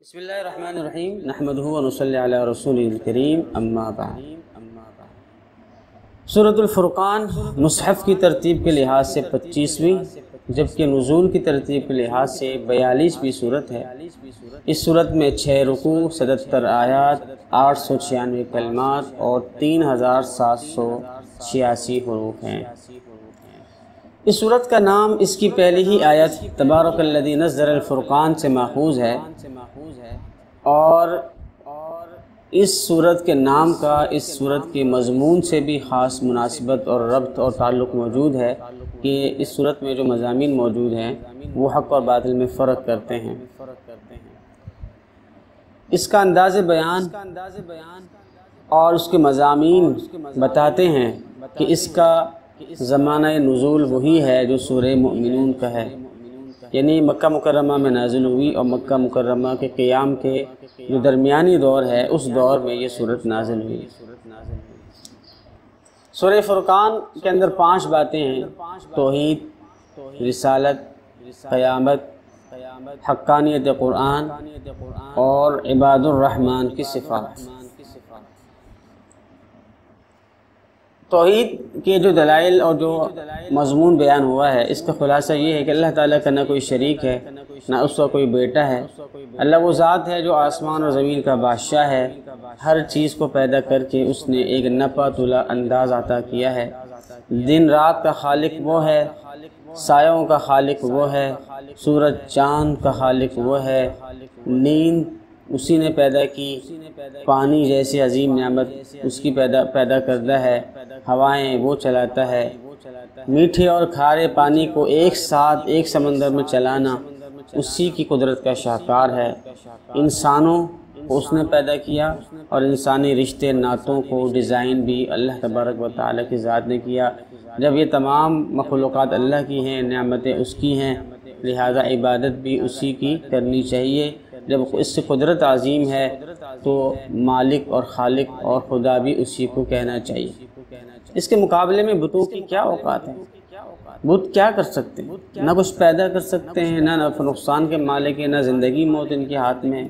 بسم اللہ الرحمن الرحیم نحمدہ و نصلی علی رسولہ الکریم اما بعد۔ سورۃ الفرقان مصحف کی ترتیب کے لحاظ سے 25ویں جبکہ نزول کی ترتیب کے لحاظ سے 42ویں صورت ہے۔ اس صورت میں 6 رکوع، 77 آیات، 896 کلمات اور 3786 حروف ہیں۔ اس صورت کا نام اس کی پہلی ہی آیت تبارک الذی نزل الفرقان سے ماخوذ ہے، اور اس صورت کے نام کا اس صورت کے مضمون سے بھی خاص مناسبت اور ربط اور تعلق موجود ہے کہ اس صورت میں جو مضامین موجود ہیں وہ حق اور باطل میں فرق کرتے ہیں۔ اس کا انداز بیان اور اس کے مضامین بتاتے ہیں کہ اس کا زمانہ نزول وہی ہے جو سورہ مومنون کا ہے، یعنی مکہ مکرمہ میں نازل ہوئی، اور مکہ مکرمہ کے قیام کے جو درمیانی دور ہے اس دور میں یہ صورت نازل ہوئی۔ سورہ فرقان کے اندر 5 باتیں ہیں: توحید، رسالت، قیامت، حقانیت قرآن اور عباد الرحمن کی صفات۔ توحید کے جو دلائل اور جو مضمون بیان ہوا ہے اس کا خلاصہ یہ ہے کہ اللہ تعالیٰ کا نہ کوئی شریک ہے، نہ اس کا کوئی بیٹا ہے۔ اللہ وہ ذات ہے جو آسمان اور زمین کا بادشاہ ہے، ہر چیز کو پیدا کر کے اس نے ایک نپا تلا انداز عطا کیا ہے۔ دن رات کا خالق وہ ہے، سایوں کا خالق وہ ہے، سورج چاند کا خالق وہ ہے، نیند اسی نے پیدا کی، پانی جیسی عظیم نعمت اس کی پیدا کردہ ہے، ہوائیں وہ چلاتا ہے، میٹھے اور کھارے پانی کو ایک ساتھ ایک سمندر میں چلانا اسی کی قدرت کا شاہکار ہے۔ انسانوں کو اس نے پیدا کیا، اور انسانی رشتے ناتوں کو ڈیزائن بھی اللہ تبارک و تعالیٰ کی ذات نے کیا۔ جب یہ تمام مخلوقات اللہ کی ہیں، نعمتیں اس کی ہیں، لہذا عبادت بھی اسی کی کرنی چاہیے۔ جب اس سے قدرت عظیم ہے تو مالک اور خالق اور خدا بھی اسی کو کہنا چاہیے۔ اس کے مقابلے میں بتوں کی کیا اوقات ہے؟ بت کیا کر سکتے ہیں؟ نہ کچھ پیدا کر سکتے ہیں، نہ نفع نقصان کے مالک ہیں، نہ زندگی موت ان کے ہاتھ میں،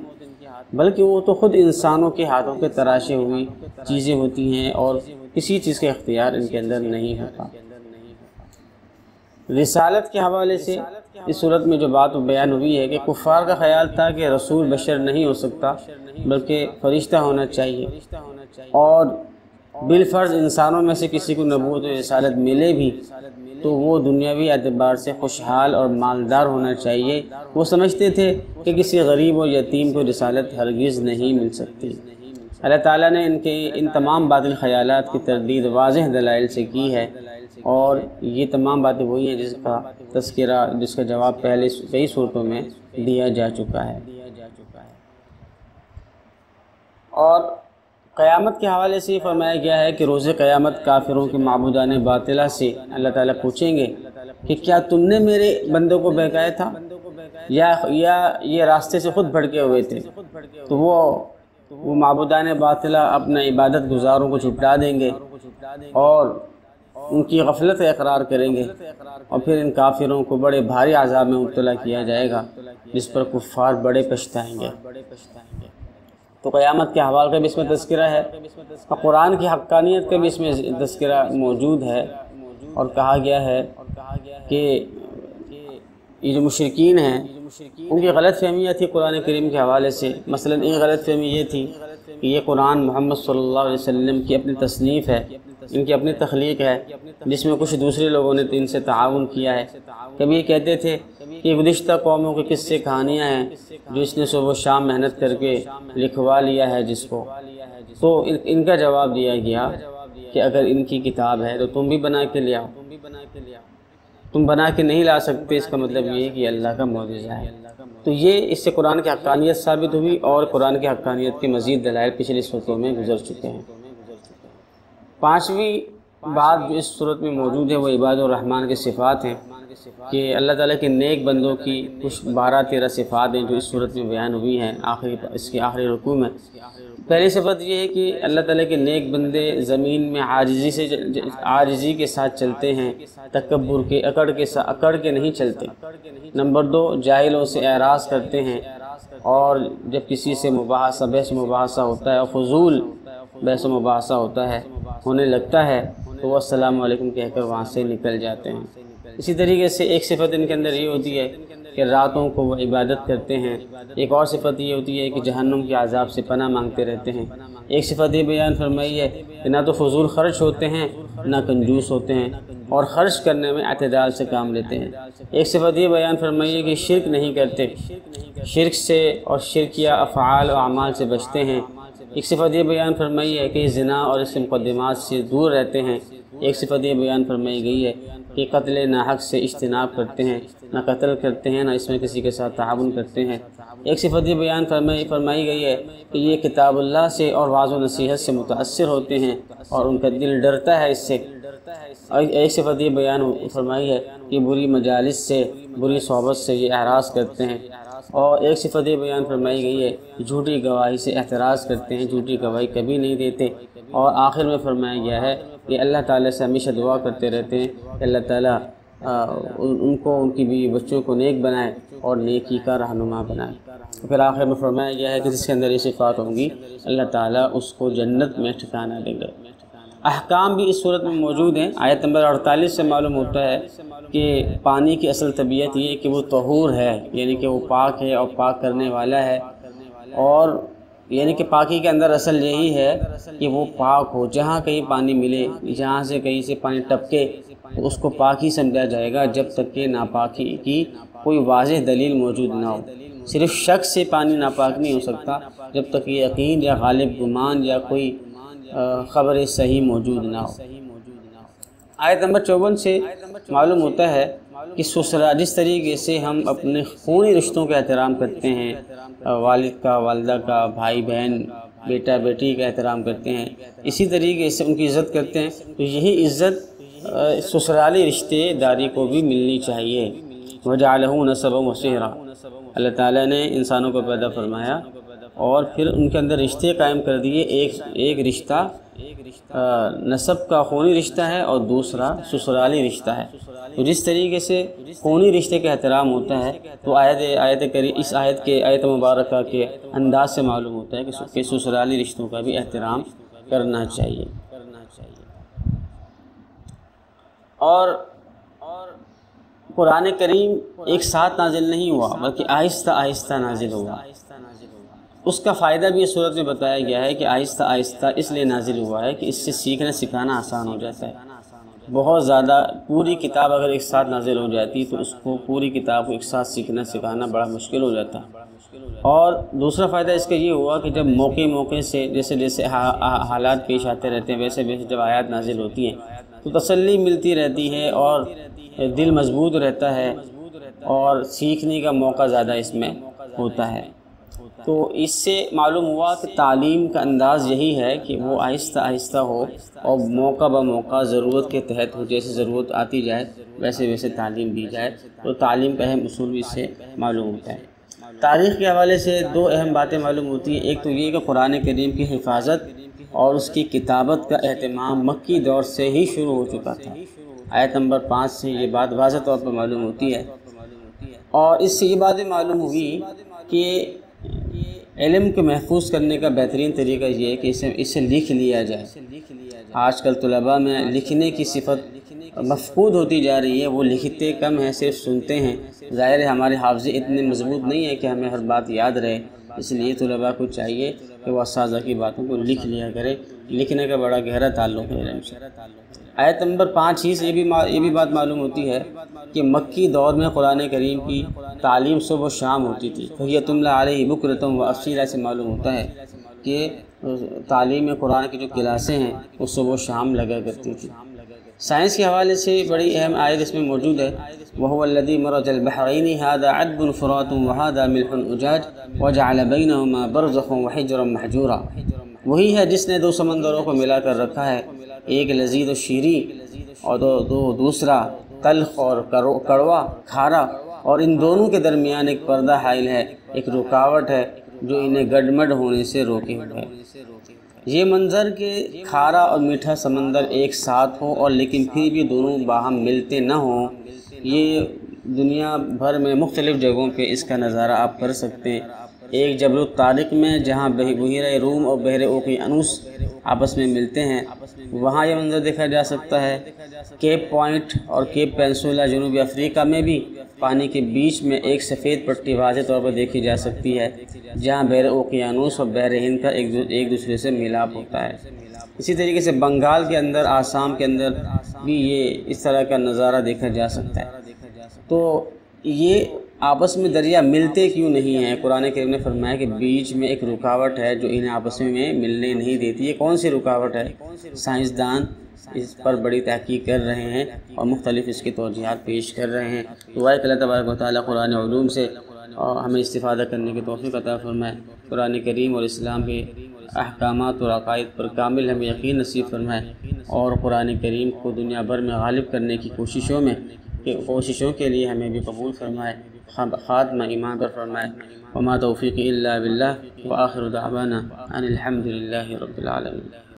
بلکہ وہ تو خود انسانوں کے ہاتھوں کے تراشے ہوئی چیزیں ہوتی ہیں اور کسی چیز کا اختیار ان کے اندر نہیں ہوتا۔ رسالت کے حوالے سے اس صورت میں جو بات بیان ہوئی ہے کہ کفار کا خیال تھا کہ رسول بشر نہیں ہو سکتا بلکہ فرشتہ ہونا چاہیے، اور بالفرض انسانوں میں سے کسی کو نبوت و رسالت ملے بھی تو وہ دنیاوی اعتبار سے خوشحال اور مالدار ہونا چاہیے۔ وہ سمجھتے تھے کہ کسی غریب و یتیم کو رسالت ہرگز نہیں مل سکتی۔ اللہ تعالیٰ نے ان تمام باطل خیالات کی تردید واضح دلائل سے کی ہے، اور یہ تمام باتیں وہی ہیں جس کا تذکرہ، جس کا جواب پہلے کئی صورتوں میں دیا جا چکا ہے۔ اور قیامت کے حوالے سے یہ فرمایا گیا ہے کہ روز قیامت کافروں کے معبودان باطلہ سے اللہ تعالیٰ پوچھیں گے کہ کیا تم نے میرے بندوں کو بہکایا تھا یا یہ راستے سے خود بھٹکے ہوئے تھے؟ تو وہ معبودان باطلہ اپنا عبادت گزاروں کو جھٹلا دیں گے اور ان کی غفلت کا اقرار کریں گے، اور پھر ان کافروں کو بڑے بھاری عذاب میں مبتلا کیا جائے گا جس پر کفار بڑے پچھتائیں گے۔ تو قیامت کے حوالے کا بھی اس میں تذکرہ ہے، اور قرآن کی حقانیت کا بھی اس میں تذکرہ موجود ہے، اور کہا گیا ہے کہ یہ جو مشرکین ہیں ان کی غلط فہمیاں تھی قرآن کریم کے حوالے سے۔ مثلا ایک غلط فہمی یہ تھی کہ یہ قرآن محمد صلی اللہ علیہ وسلم کی اپنی تصنیف ہے، ان کی اپنی تخلیق ہے، جس میں کچھ دوسرے لوگوں نے ان سے تعاون کیا ہے۔ کبھی یہ کہتے تھے کہ گزشتہ قوموں کے قصے کہانیاں ہیں جو اس نے صبح و شام محنت کر کے لکھوا لیا ہے جس کو۔ تو ان کا جواب دیا گیا کہ اگر ان کی کتاب ہے تو تم بھی بنا کے لے آؤ، تم بنا کے نہیں لا سکتے، اس کا مطلب یہ ہے کہ اللہ کا معجزہ ہے۔ تو یہ اس سے قرآن کی حقانیت ثابت ہوئی، اور قرآن کی حقانیت کے مزید دلائل پچھلی صورتوں میں گزر چکے ہیں۔ 5ویں بات جو اس صورت میں موجود ہے وہ عباد الرحمن کے صفات ہیں، کہ اللہ تعالیٰ کے نیک بندوں کی کچھ 12-13 صفات ہیں جو اس صورت میں بیان ہوئی ہیں اس کے آخری رکوع میں۔ پہلی صفت یہ ہے کہ اللہ تعالیٰ کے نیک بندے زمین میں عاجزی کے ساتھ چلتے ہیں، اکڑ کے نہیں چلتے۔ نمبر 2، جاہلوں سے اعراض کرتے ہیں، اور جب کسی سے مباحثہ بحث مباحثہ ہوتا ہے اور فضول بحث مباحثہ ہوتا ہے ہونے لگتا ہے تو وہ السلام علیکم کہہ کر وہاں سے نکل جاتے ہیں۔ اسی طریقے سے ایک صفت ان کے اندر یہ ہوتی ہے کہ راتوں کو وہ عبادت کرتے ہیں۔ ایک اور صفت یہ ہوتی ہے کہ جہنم کے عذاب سے پناہ مانگتے رہتے ہیں۔ ایک صفت یہ بیان فرمائی ہے کہ نہ تو فضول خرچ ہوتے ہیں نہ کنجوس ہوتے ہیں اور خرچ کرنے میں اعتدال سے کام لیتے ہیں۔ ایک صفت یہ بیان فرمائی ہے کہ شرک نہیں کرتے، شرک سے اور شرکیہ افعال و اعمال سے بچتے ہیں۔ ایک صفت یہ بیان فرمائی ہے کہ زنا اور اس کے مقدمات سے دور رہتے ہیں۔ ایک صفت یہ بیان فرمائی گئی ہے کہ قتل ناحق سے اجتناب کرتے ہیں، نہ قتل کرتے ہیں نہ اس میں کسی کے ساتھ تعاون کرتے ہیں۔ ایک صفت یہ بیان فرمائی گئی ہے کہ یہ کتاب اللہ سے اور وعظ و نصیحت سے متاثر ہوتے ہیں اور ان کا دل ڈرتا ہے اس سے۔ ایک صفت یہ بیان فرمائی ہے کہ بری مجالس سے، بری صحبت سے یہ احراز کرتے ہیں۔ اور ایک صفت یہ بیان فرمائی گئی ہے جھوٹی گواہی سے احتراز کرتے ہیں، جھوٹی گواہی کبھی نہیں دیتے۔ اور آخر میں فرمایا گیا ہے کہ اللہ تعالیٰ سے ہمیشہ دعا کرتے رہتے ہیں کہ اللہ تعالیٰ ان کو، ان کی بیوی بچوں کو نیک بنائے اور نیکی کا رہنما بنائے۔ پھر آخر میں فرمایا گیا ہے کہ جس کے اندر یہ صفات ہوں گی اللہ تعالیٰ اس کو جنت میں ٹھکانہ دیں گے۔ احکام بھی اس صورت میں موجود ہیں۔ آیت نمبر 48 سے معلوم ہوتا ہے کہ پانی کی اصل طبیعت یہ ہے کہ وہ طہور ہے، یعنی کہ وہ پاک ہے اور پاک کرنے والا ہے، اور یعنی کہ پاکی کے اندر اصل یہی ہے کہ وہ پاک ہو۔ جہاں کہیں پانی ملے، جہاں سے کہیں سے پانی ٹپکے تو اس کو پاک ہی سمجھا جائے گا جب تک کہ ناپاکی کی کوئی واضح دلیل موجود نہ ہو۔ صرف شک سے پانی ناپاک نہیں ہو سکتا جب تک یہ یقین یا غالب گمان یا کوئی خبر صحیح موجود نہ ہو۔ آیت نمبر 54 سے معلوم ہوتا ہے کہ جس طریقے سے ہم اپنے خونی رشتوں کا احترام کرتے ہیں، والد کا، والدہ کا، بھائی بہن، بیٹا بیٹی کا احترام کرتے ہیں، اسی طریقے سے ان کی عزت کرتے ہیں، تو یہی عزت سسرالی رشتے داری کو بھی ملنی چاہیے۔ وَجَعَلَهُ نَسَبًا وَصِهْرًا، اللہ تعالیٰ نے انسانوں کو پیدا فرمایا اور پھر ان کے اندر رشتے قائم کر دیے۔ ایک رشتہ نسب کا خونی رشتہ ہے اور دوسرا سسرالی رشتہ ہے۔ تو جس طریقے سے خونی رشتے کا احترام ہوتا ہے تو اس آیت مبارکہ کے انداز سے معلوم ہوتا ہے کہ سسرالی رشتوں کا بھی احترام کرنا چاہیے۔ اور قرآن کریم ایک ساتھ نازل نہیں ہوا بلکہ آہستہ آہستہ نازل ہوا۔ اس کا فائدہ بھی اس صورت میں بتایا گیا ہے کہ آہستہ آہستہ اس لیے نازل ہوا ہے کہ اس سے سیکھنا سکھانا آسان ہو جاتا ہے۔ بہت زیادہ پوری کتاب اگر ایک ساتھ نازل ہو جاتی تو اس کو پوری کتاب کو ایک ساتھ سیکھنا سکھانا بڑا مشکل ہو جاتا۔ اور دوسرا فائدہ اس کا یہ ہوا کہ جب موقع سے جیسے حالات پیش آتے رہتے ہیں ویسے جب آیات نازل ہوتی ہیں تو تسلی ملتی رہتی ہے اور دل مضبوط رہتا ہے اور سیکھنے کا موقع زیادہ اس میں ہوتا ہے۔ تو اس سے معلوم ہوا کہ تعلیم کا انداز یہی ہے کہ وہ آہستہ آہستہ ہو اور موقع بہ موقع ضرورت کے تحت ہو، جیسے ضرورت آتی جائے ویسے تعلیم دی جائے۔ تو تعلیم کا اہم اصول بھی اس سے معلوم ہوتا ہے۔ تاریخ کے حوالے سے دو اہم باتیں معلوم ہوتی ہیں۔ ایک تو یہ کہ قرآن کریم کی حفاظت اور اس کی کتابت کا اہتمام مکی دور سے ہی شروع ہو چکا تھا۔ آیت نمبر 5 سے یہ بات واضح طور پر معلوم ہوتی ہے، اور اس سے یہ بات بھی معلوم ہوئی کہ علم کو محفوظ کرنے کا بہترین طریقہ یہ ہے کہ اسے لکھ لیا جائے۔ آج کل طلباء میں لکھنے کی صفت مفقود ہوتی جا رہی ہے، وہ لکھتے کم ہیں، صرف سنتے ہیں۔ ظاہر ہے ہمارے حافظے اتنے مضبوط نہیں ہیں کہ ہمیں ہر بات یاد رہے، اس لیے طلباء کو چاہیے کہ وہ اساتذہ کی باتوں کو لکھ لیا کرے۔ لکھنے کا بڑا گہرا تعلق ہے علم سے۔ آیت نمبر 5 ہی سے یہ بھی بات معلوم ہوتی ہے کہ مکی دور میں قرآن کریم کی تعلیم صبح و شام ہوتی تھی۔ فَهِيَ تُمْلَىٰ عَلَيْهِ بُكْرَةً وَأَصِيلًا سے معلوم ہوتا ہے کہ تعلیم قرآن کی جو کلاسیں ہیں وہ صبح و شام لگا کرتی تھی۔ سائنس کے حوالے سے بڑی اہم آیت اس میں موجود ہے، وَهُوَ الَّذِي مَرَجَ الْبَحْرَيْنِ هَٰذَا عَذْبٌ فُرَاتٌ وَهَٰذَا مِلْحٌ أُجَاجٌ وَجَعَلَ بَيْنَهُمَا بَرْزَخًا وَحِجْرًا مَحْجُورًا، وہی ہے جس نے دو سمندروں کو ملا کر رکھا ہے، ایک لذیذ و شیریں اور دوسرا تلخ اور کڑوا کھارا، اور ان دونوں کے درمیان ایک پردہ حائل ہے، ایک رکاوٹ ہے جو انہیں گڈمڈ ہونے سے روکے ہوئے ہے۔ یہ منظر کہ کھارا اور میٹھا سمندر ایک ساتھ ہو اور لیکن پھر بھی دونوں باہم ملتے نہ ہوں، یہ دنیا بھر میں مختلف جگہوں پہ اس کا نظارہ آپ کر سکتے ہیں۔ ایک جبل الطارق میں جہاں بحیرہ روم اور بحر اوقیانوس آپس میں ملتے ہیں، وہاں یہ منظر دیکھا جا سکتا ہے۔ کیپ پوائنٹ اور کیپ پینسولا جنوبی افریقہ میں بھی پانی کے بیچ میں ایک سفید پٹی واضح طور پر دیکھی جا سکتی ہے، جہاں بحر اوقیانوس اور بحر ہند کا ایک دوسرے سے ملاپ ہوتا ہے۔ اسی طریقے سے بنگال کے اندر، آسام کے اندر بھی یہ اس طرح کا نظارہ دیکھا جا سکتا ہے۔ تو یہ آپس میں دریا ملتے کیوں نہیں ہیں؟ قرآن کریم نے فرمایا کہ بیچ میں ایک رکاوٹ ہے جو انہیں آپس میں ملنے نہیں دیتی۔ یہ کون سی رکاوٹ ہے؟ سائنسدان اس پر بڑی تحقیق کر رہے ہیں اور مختلف اس کی توجیہات پیش کر رہے ہیں۔ دعا ہے کہ اللہ تبارک و تعالیٰ قرآن علوم سے ہمیں استفادہ کرنے کی توفیق عطا فرمائے، قرآن کریم اور اسلام کے احکامات اور عقائد پر کامل ہمیں یقین نصیب فرمائے، اور قرآن کریم کو دنیا بھر میں غالب کرنے کی کوششوں کے لیے ہمیں بھی قبول فرمائے، خاتمہ ایمان پر فرمائے۔ وما توفیقی الا باللہ، وآخر دعوانا ان الحمد للہ رب العالمین۔